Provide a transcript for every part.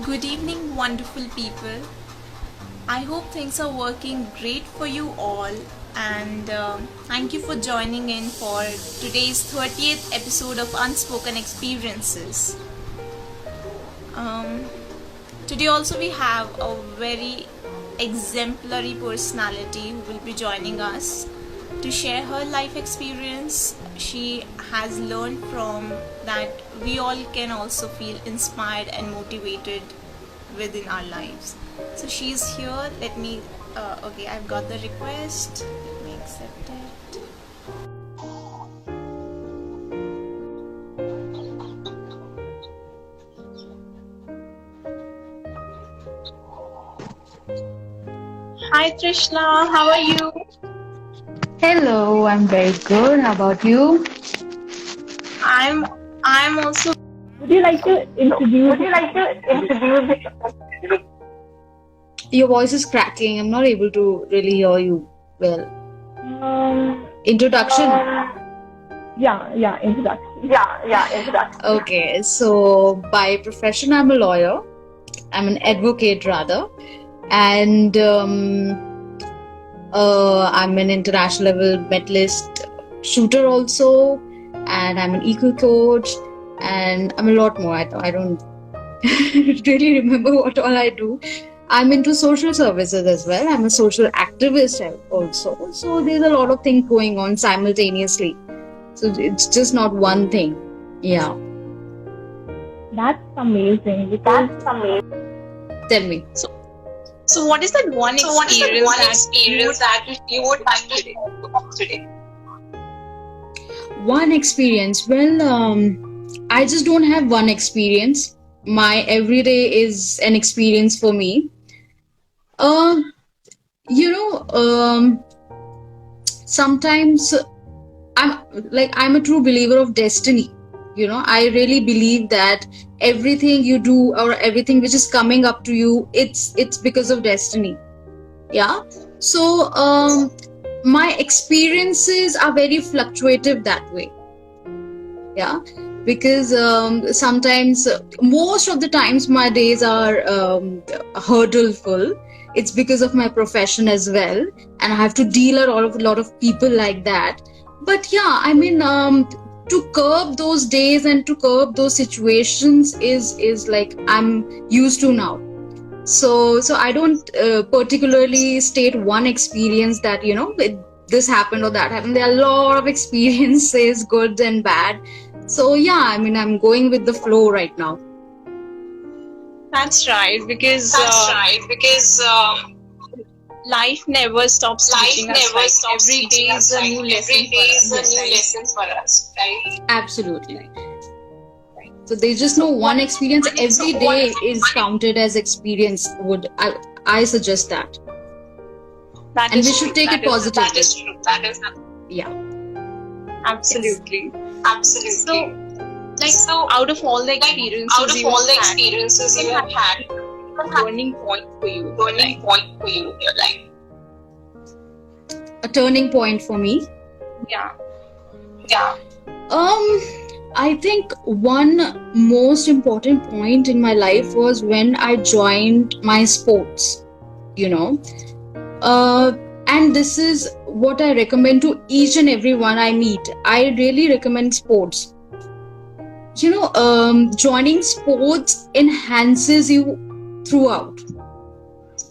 Good evening, wonderful people. I hope things are working great for you all, and thank you for joining in for today's 30th episode of Unspoken Experiences. Um, Today, also, we have a very exemplary personality who will be joining us to share her life experience. She has learned from that we all can also feel inspired and motivated within our lives. So she's here. Okay, I've got the request. Let me accept it. Hi Trishla, how are you? Hello, I'm very good. How about you? I'm also. Would you like to introduce? Your voice is cracking. I'm not able to really hear you well. Introduction. Introduction. Okay, so by profession, I'm a lawyer. I'm an advocate rather, and I'm an international level medalist shooter also, and I'm an equal coach, and I'm a lot more. I don't really remember what all I do. I'm into social services as well. I'm a social activist also. So there's a lot of things going on simultaneously. So it's just not one thing. Yeah. That's amazing. Tell me. So what is that one experience that you would like to talk today? One experience. Well, I just don't have one experience. My everyday is an experience for me. Sometimes I'm a true believer of destiny. I really believe that everything you do or everything which is coming up to you, it's because of destiny. Yeah. So my experiences are very fluctuative that way. Yeah. Because sometimes, most of the times my days are hurdleful. It's because of my profession as well, and I have to deal a lot of people like that. But yeah, I mean, to curb those days and to curb those situations is like I'm used to now. So I don't particularly state one experience that this happened or that happened. There are a lot of experiences, good and bad. So yeah, I mean, I'm going with the flow right now. That's right, because life never stops teaching us. Every day is a new lesson for us, right? Absolutely. So there's just no one experience. Every day is counted as experience. I suggest that. And we should take it positively. That is true. Yeah. Absolutely. So out of all the experiences you have had, a turning point for you in your life. A turning point for me. Yeah. I think one most important point in my life was when I joined my sports. And this is what I recommend to each and everyone I meet. I really recommend sports. Joining sports enhances you throughout.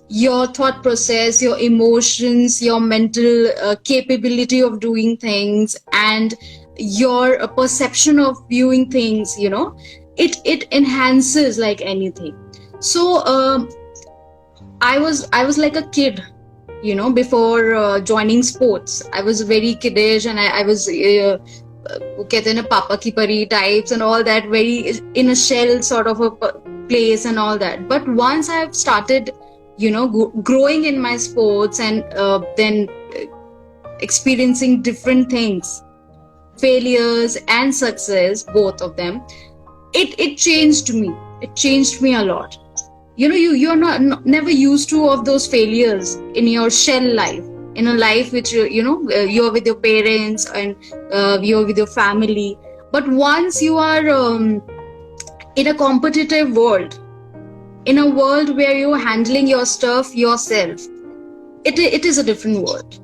Your thought process, your emotions, your mental capability of doing things, and your perception of viewing things, it enhances like anything. So I was like a kid, before joining sports. I was very kiddish, and I was कहते हैं ना papa ki pari types and all that, very in a shell sort of a place and all that. But once I've started growing in my sports and then experiencing different things, failures and success, both of them, it changed me. It changed me a lot. You're never used to of those failures in your shell life, in a life which you're with your parents and you're with your family. But once you are in a competitive world, in a world where you're handling your stuff yourself, it is a different world,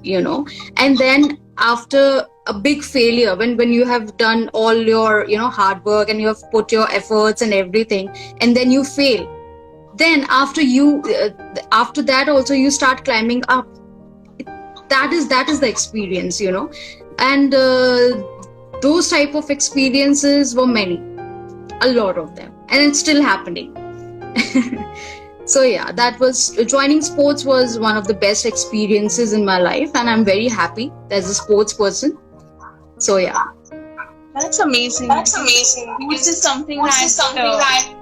and then after a big failure, when you have done all your hard work and you have put your efforts and everything, and then you fail, then after that also you start climbing up. That is the experience, and those type of experiences were many, a lot of them, and it's still happening. So yeah, that was joining sports was one of the best experiences in my life, and I'm very happy as a sports person. So yeah, That's amazing. Sports is something that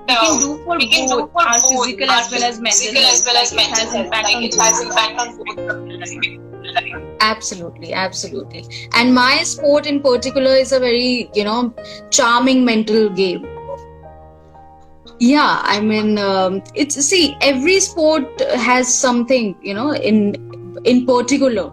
we can do for both our physical as well as mental health. It has impact on both. absolutely. And my sport in particular is a very charming mental game. Yeah, I mean, every sport has something, in particular.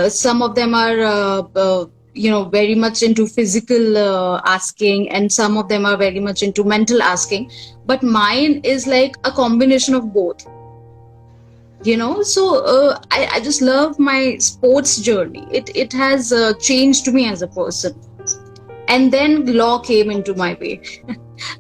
Some of them are, very much into physical asking, and some of them are very much into mental asking. But mine is like a combination of both. So I just love my sports journey. It has changed me as a person. And then law came into my way.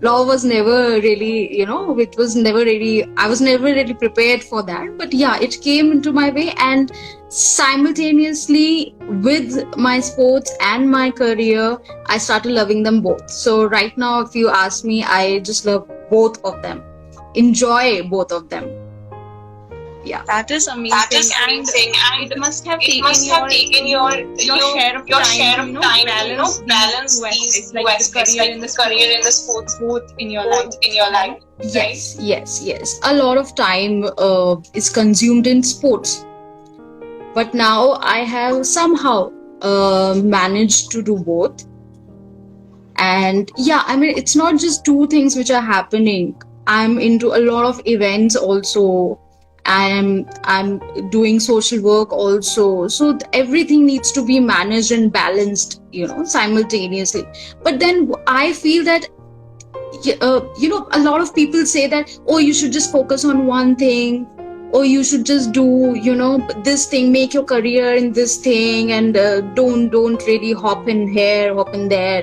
Law was never really, I was never really prepared for that. But yeah, it came into my way, and simultaneously with my sports and my career, I started loving them both. So right now, if you ask me, I just love both of them, enjoy both of them. Yeah, that is amazing, and it must have taken your share of time, balance these two aspects, like the career and the sports, both in your life. Yes. A lot of time is consumed in sports, but now I have somehow managed to do both. And yeah, I mean, it's not just two things which are happening. I'm into a lot of events also. I'm doing social work also, so everything needs to be managed and balanced, simultaneously. But then I feel that a lot of people say that, oh, you should just focus on one thing, or you should just do this thing, make your career in this thing, and don't really hop in here, hop in there.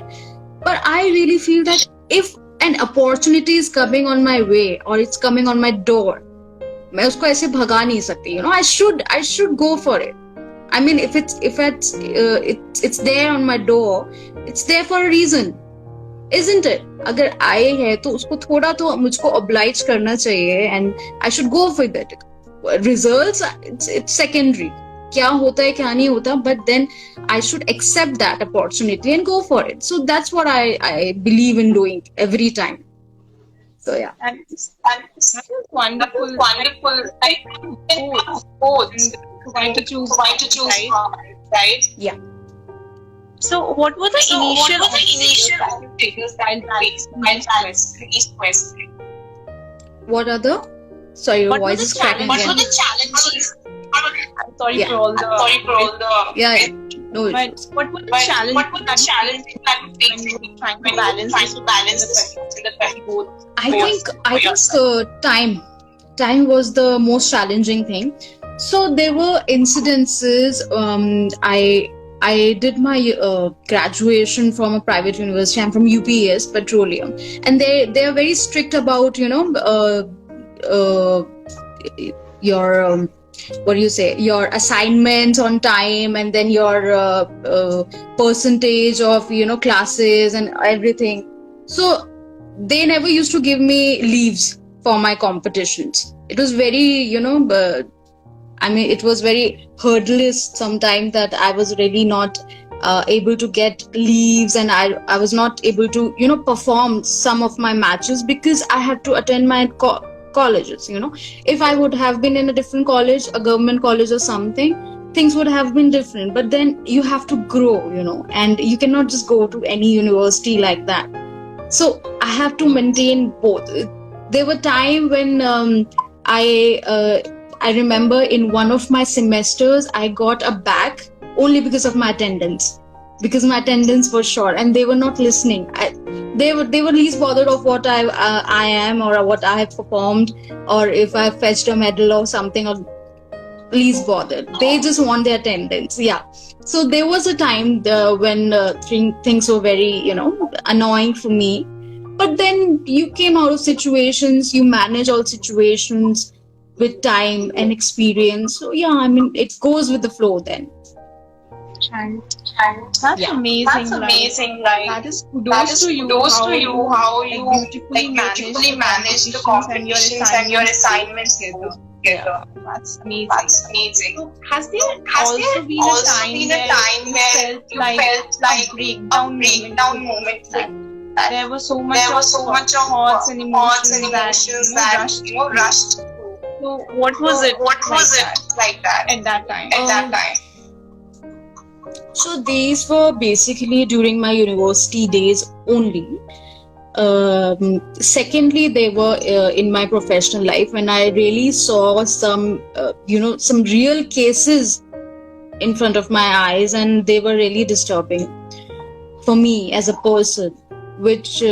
But I really feel that if an opportunity is coming on my way, or it's coming on my door, मैं उसको ऐसे भगा नहीं सकती. I should go for it. I mean, if it's there on my door, it's there for a reason, isn't it? अगर आए है तो उसको थोड़ा तो मुझको oblige करना चाहिए, and I should go for that. Results, it's secondary. क्या होता है क्या नहीं होता, but then I should accept that opportunity and go for it. So that's what I believe in doing every time. So yeah, that is wonderful. Like both, trying to choose, right? Yeah. So what were the initial triggers that question? What are the? Sorry, your voice is cracking. What were the challenges? I'm sorry for all the. Yeah. No. But what were the challenges that you were trying to balance both? I think time was the most challenging thing. So there were incidences. I did my graduation from a private university. I'm from UPS Petroleum, and they are very strict about your what do you say, your assignments on time, and then your percentage of classes and everything. So they never used to give me leaves for my competitions. It was very it was very hurdlous sometimes, that I was really not able to get leaves, and I was not able to perform some of my matches because I had to attend my colleges. If I would have been in a different college, a government college or something, things would have been different. But then you have to grow, and you cannot just go to any university like that. So I have to maintain both. There were times when I remember in one of my semesters I got a back only because of my attendance. because my attendance was short and they were not listening. They were least bothered of what I am or what I have performed, or if I fetched a medal or something, or least bothered. They just want their attendance. Yeah. So there was a time when things were very, annoying for me. But then you came out of situations, you manage all situations with time and experience. So yeah, I mean, it goes with the flow then. That's amazing, right? That is kudos to you how you beautifully manage the competitions and your assignments together. Yeah, that's amazing. So has there also been a time where you felt like a breakdown moment? There was so much of thoughts and emotions that rushed. So what was it like that at that time? So these were basically during my university days only. Secondly, they were in my professional life when I really saw some real cases in front of my eyes, and they were really disturbing for me as a person, which,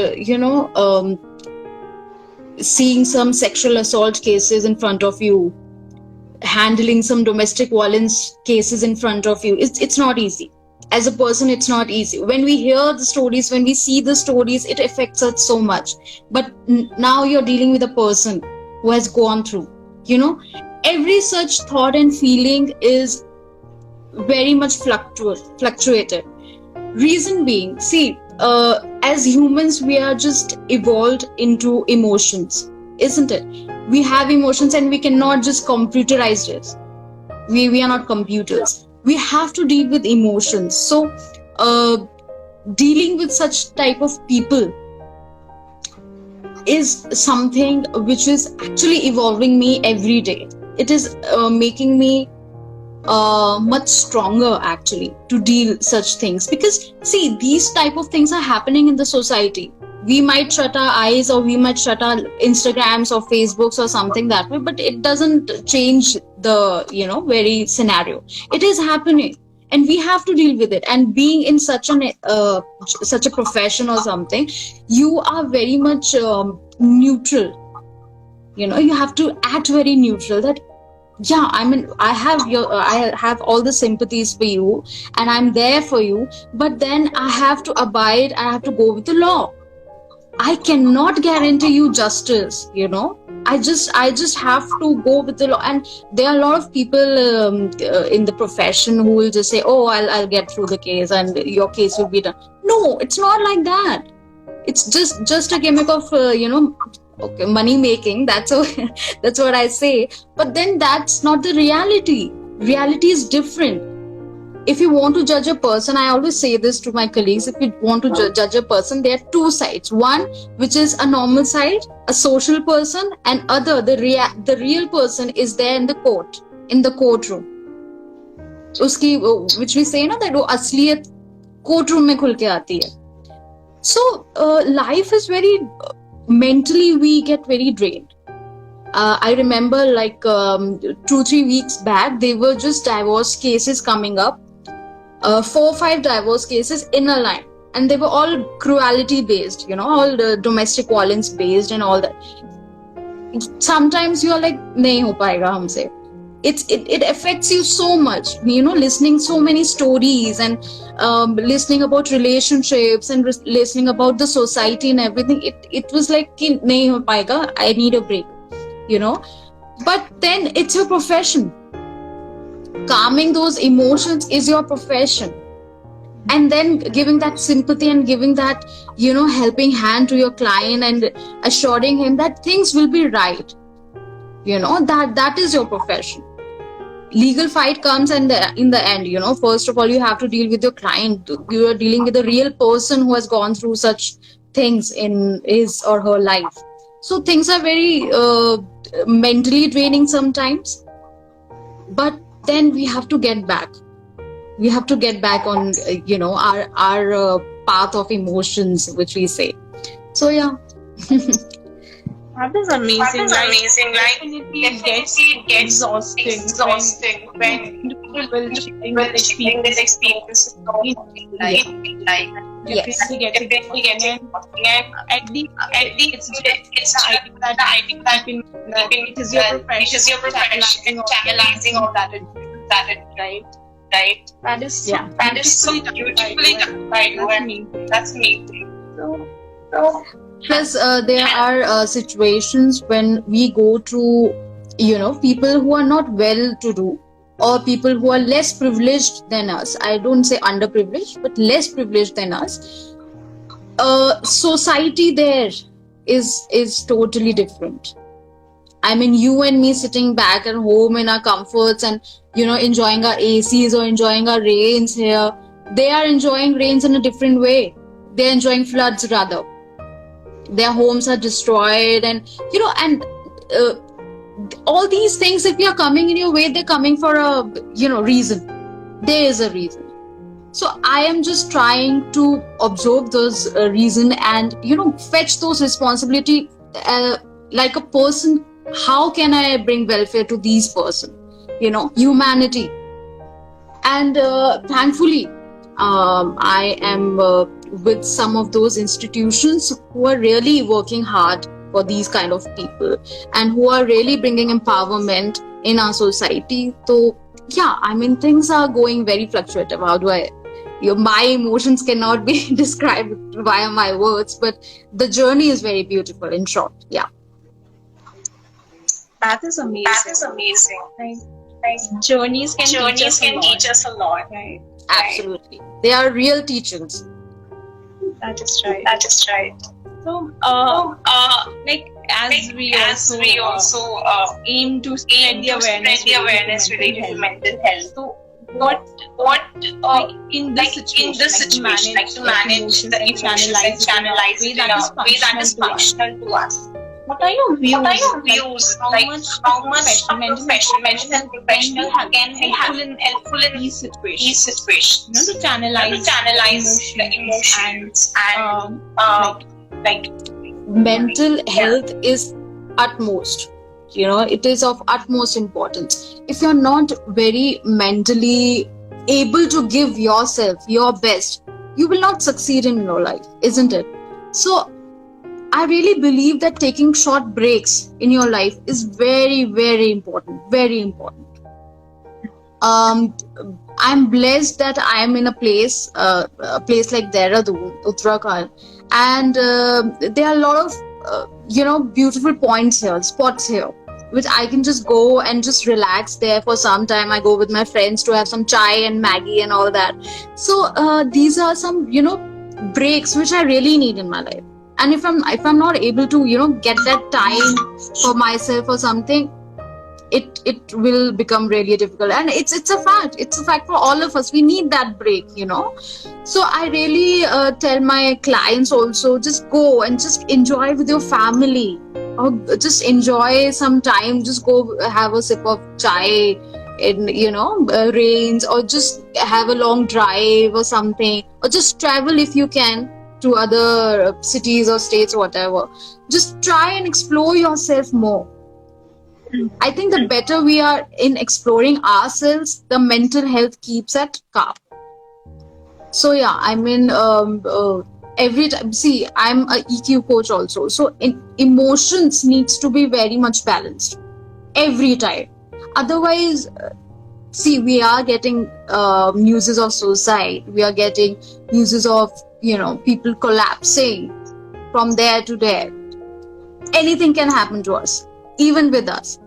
seeing some sexual assault cases in front of you, handling some domestic violence cases in front of you, it's not easy. As a person, it's not easy. When we hear the stories, when we see the stories, it affects us so much. But now you're dealing with a person who has gone through, every such thought and feeling is very much fluctuated. Reason being, see, as humans, we are just evolved into emotions, isn't it? We have emotions and we cannot just computerize this. We are not computers. We have to deal with emotions. So dealing with such type of people is something which is actually evolving me every day. It is making me much stronger actually to deal such things, because see, these type of things are happening in the society. We might shut our eyes, or we might shut our Instagrams or Facebooks or something that way, but it doesn't change the very scenario. It is happening and we have to deal with it. And being in such a profession or something, you are very much neutral. You have to act very neutral, that yeah, I mean, I have all the sympathies for you and I'm there for you, but then I have to abide, I have to go with the law. I cannot guarantee you justice, I just have to go with the law. And there are a lot of people in the profession who will just say, oh, I'll get through the case and your case will be done. No, it's not like that. It's just a gimmick of okay, money making. That's what I say. But then that's not the reality. Reality is different. If you want to judge a person, I always say this to my colleagues, if you want to judge a person, there are two sides. One, which is a normal side, a social person, and other, the real person is there in the courtroom. Uski, which we say that wo asliyat courtroom mein khul ke aati hai. So life is very, mentally we get very drained. I remember like 2-3 weeks back, there were just divorce cases coming up. 4 or 5 divorce cases in a line, and they were all cruelty based, all the domestic violence based and all that. Sometimes you are like, nahi ho payega humse. It affects you so much, listening so many stories and listening about relationships and listening about the society and everything. It was like, nahi ho payega, I need a break, But then it's your profession. Calming those emotions is your profession, and then giving that sympathy and giving that helping hand to your client and assuring him that things will be right, that is your profession. Legal fight comes, and in the end, first of all, you have to deal with your client. You are dealing with a real person who has gone through such things in his or her life. So things are very mentally draining sometimes, but then we have to get back. We have to get back on, our path of emotions, which we say. So yeah. That is amazing. Definitely it gets exhausting when people will sharing will their sharing this experience experience in life. Yes. Definitely gets exhausting. And at the it's just the idea that it is your profession, channelizing all that, right? That is so beautifully done by you. That's amazing. So Plus, there are situations when we go to, people who are not well to do, or people who are less privileged than us. I don't say underprivileged, but less privileged than us. Society there is totally different. I mean, you and me sitting back at home in our comforts and, enjoying our ACs or enjoying our rains here. They are enjoying rains in a different way. They're enjoying floods rather. Their homes are destroyed, and all these things, if you're coming in your way, they're coming for a reason. There is a reason. So I am just trying to observe those reason and fetch those responsibility like a person. How can I bring welfare to these person, humanity? And thankfully I am with some of those institutions who are really working hard for these kind of people and who are really bringing empowerment in our society. So yeah, I mean, things are going very fluctuative. How do I my emotions cannot be described via my words, but the journey is very beautiful, in short. Yeah, that is amazing. Like journeys can teach us a lot. Right. Absolutely. They are real teachers. That is right. So, like as we also aim to spread the awareness related to mental health. So, what in this situation, like to manage the emotions and channelize it in a way that is functional to us? What are your views? Like how much a mental health professional can be helpful in these situations? To channelize the emotions and like mental health is utmost. It is of utmost importance. If you're not very mentally able to give yourself your best, you will not succeed in your life, isn't it? So I really believe that taking short breaks in your life is very, very important. Very important. I'm blessed that I am in a place like Dehradun, Uttarakhand, and there are a lot of beautiful spots here, which I can just go and just relax there for some time. I go with my friends to have some chai and Maggie and all that. So these are some breaks which I really need in my life. And if I'm not able to get that time for myself or something, it will become really difficult. And it's a fact for all of us. We need that break. So I really tell my clients also, just go and just enjoy with your family, or just enjoy some time. Just go have a sip of chai in rains, or just have a long drive or something, or just travel if you can to other cities or states or whatever. Just try and explore yourself more. I think the better we are in exploring ourselves, the mental health keeps at calm. So yeah, I mean, every time, see, I'm a EQ coach also. So emotions needs to be very much balanced every time. Otherwise, see, we are getting news of suicide. We are getting news of people collapsing from there to there. Anything can happen to us, even with us,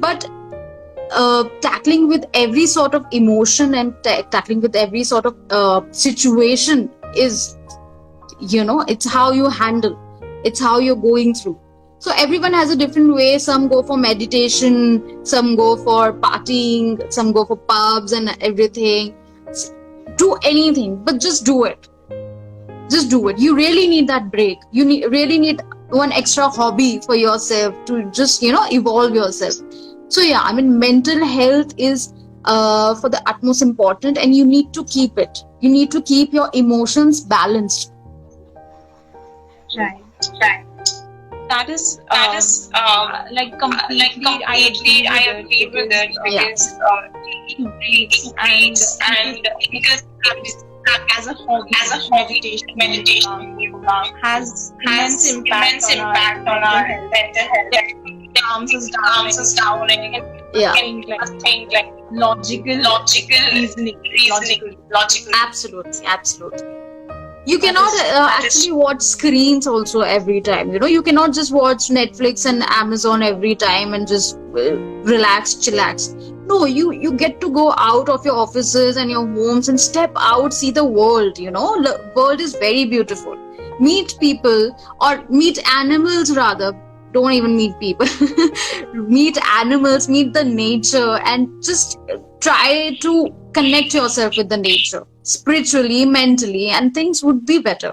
but tackling with every sort of emotion and tackling with every sort of situation is, it's how you handle, it's how you're going through. So everyone has a different way. Some go for meditation, some go for partying, some go for pubs and everything. Do anything, but just do it. Just do it. You really need that break. You really need one extra hobby for yourself to just, evolve yourself. So yeah, I mean, mental health is for the utmost important, and you need to keep it. You need to keep your emotions balanced. Right. That is like completely I agree with it because and because as a hobby, meditation has immense impact on our mental health. It calms us down and Yeah. think like logical reasoning. Absolutely. You cannot actually watch screens also every time. You cannot just watch Netflix and Amazon every time and just relax, chillax. No, you get to go out of your offices and your homes and step out, see the world. The world is very beautiful. Meet people or meet animals rather. Don't even meet people. Meet animals, meet the nature, and just try to connect yourself with the nature spiritually, mentally, and things would be better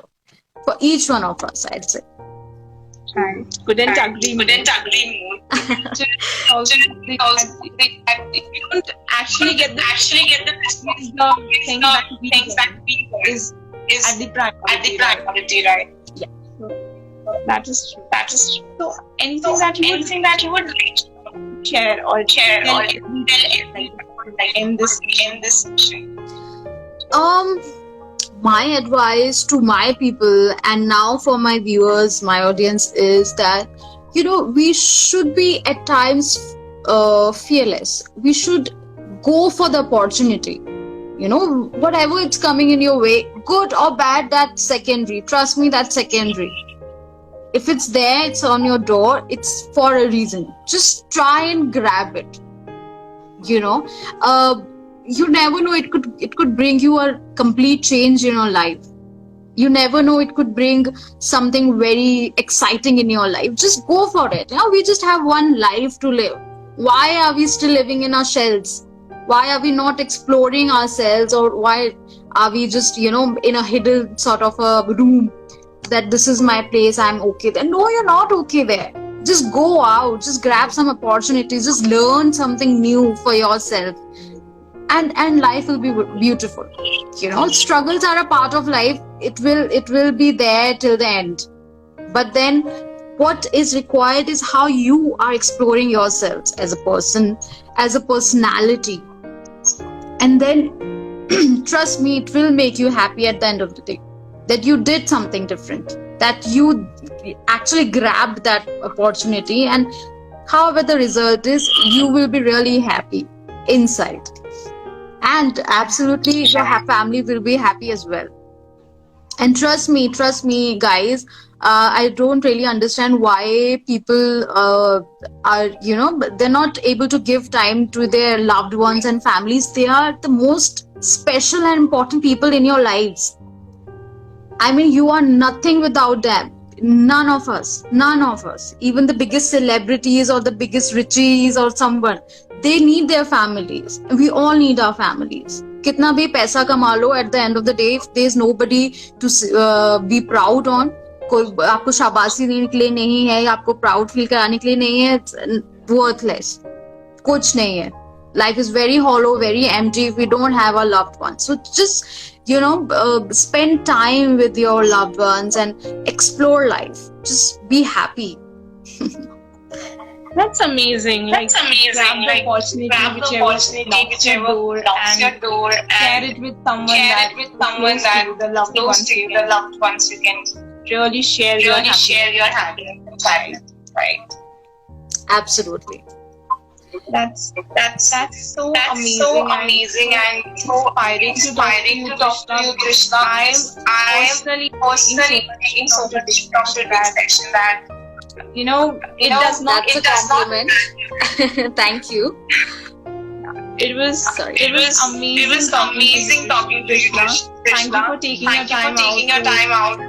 for each one of us, I'd say. Couldn't agree more. Also, you don't actually get the things that we want is at the priority, right? Yeah. That is true. So anything that you would share or tell everyone in this session. My advice to my people and now for my viewers, my audience is that we should be at times fearless. We should go for the opportunity. Whatever it's coming in your way, good or bad, that's secondary. Trust me, that's secondary. If it's there, it's on your door, it's for a reason. Just try and grab it. You never know, it could bring you a complete change in your life. You never know, it could bring something very exciting in your life. Just go for it. We just have one life to live. Why are we still living in our shells? Why are we not exploring ourselves, or why are we just in a hidden sort of a room that this is my place, I'm okay there? No, you're not okay there. Just go out, just grab some opportunities, just learn something new for yourself. And life will be beautiful. Struggles are a part of life. It will be there till the end. But then what is required is how you are exploring yourselves as a person, as a personality. And then trust me, it will make you happy at the end of the day. That you did something different. That you actually grabbed that opportunity, and however the result is, you will be really happy inside. And absolutely your family will be happy as well. And trust me guys, I don't really understand why people are they're not able to give time to their loved ones and families. They are the most special and important people in your lives. I mean, you are nothing without them. None of us, even the biggest celebrities or the biggest richies or someone, they need their families. We all need our families. Kitna bhi paisa kama lo, at the end of the day, if there's nobody to be proud on, कोई आपको शाबाशी देने के लिए नहीं है, या आपको proud feel कराने के लिए नहीं है, it's worthless. कुछ नहीं है. Life is very hollow, very empty if we don't have our loved ones. So just spend time with your loved ones and explore life. Just be happy. That's amazing. Grab the opportunity, whichever knocks your door, and share it with someone that close to you, the loved ones you can really share your happiness, right? Absolutely. That's so amazing and so inspiring to talk to you, Trishla. I am personally taking so much from today's session that it does not. That's a compliment. Thank you. It was amazing talking to you, Trishla. Thank you for taking your time out.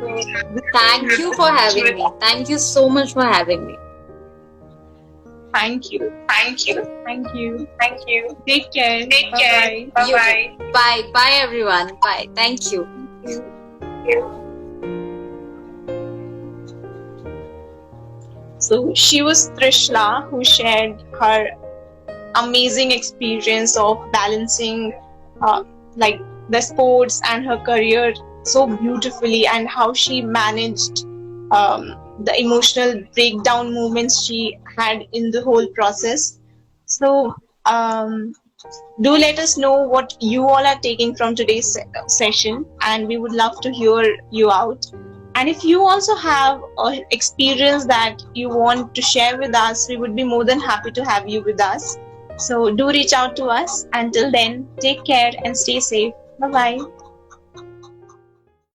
Thank you for having me. Thank you so much for having me. Thank you. Take care. Bye. Bye everyone. Bye. Thank you. So she was Trishla, who shared her amazing experience of balancing like the sports and her career so beautifully, and how she managed the emotional breakdown moments she had in the whole process. So do let us know what you all are taking from today's session, and we would love to hear you out. And if you also have an experience that you want to share with us, we would be more than happy to have you with us. So do reach out to us. Until then, take care and stay safe. Bye-bye.